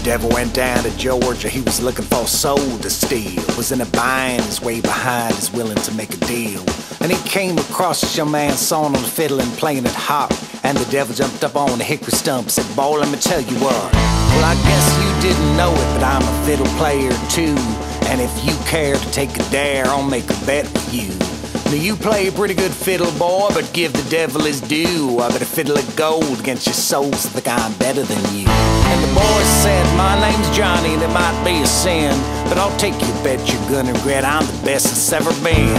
Devil went down to Georgia, he was looking for a soul to steal. Was in a bind, his way behind, is willing to make a deal. And he came across this young man sawing on the fiddle and playing it hot. And the devil jumped up on the hickory stump, said, "Boy, let me tell you what. Well, I guess you didn't know it, but I'm a fiddle player too. And if you care to take a dare, I'll make a bet with you. Now you play a pretty good fiddle, boy, but give the devil his due. I bet a fiddle of gold against your soul, so think I'm better than you." And the boy said, "My name's Johnny, and it might be a sin, but I'll take your bet you're gonna regret I'm the best that's ever been.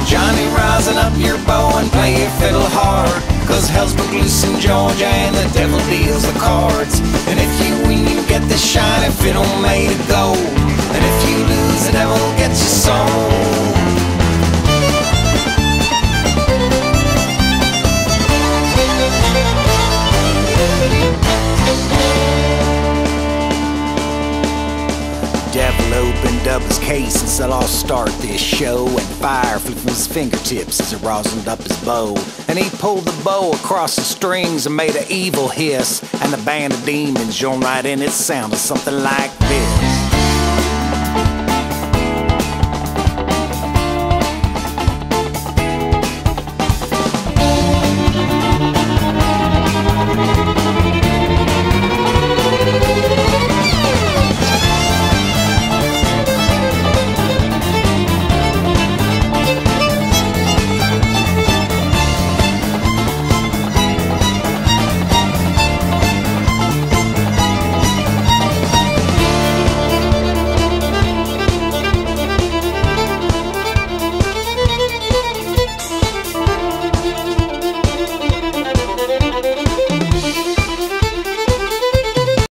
Johnny, rising up your bow and play your fiddle hard, 'cause hell's broke loose in Georgia and the devil deals the cards. And if you win, you get this shiny fiddle made of gold, and if you lose, the devil gets your soul." Devil opened up his case and said, "I'll start this show." And fire flew from his fingertips as he rosined up his bow. And he pulled the bow across the strings and made an evil hiss. And the band of demons joined right in. It sounded something like this.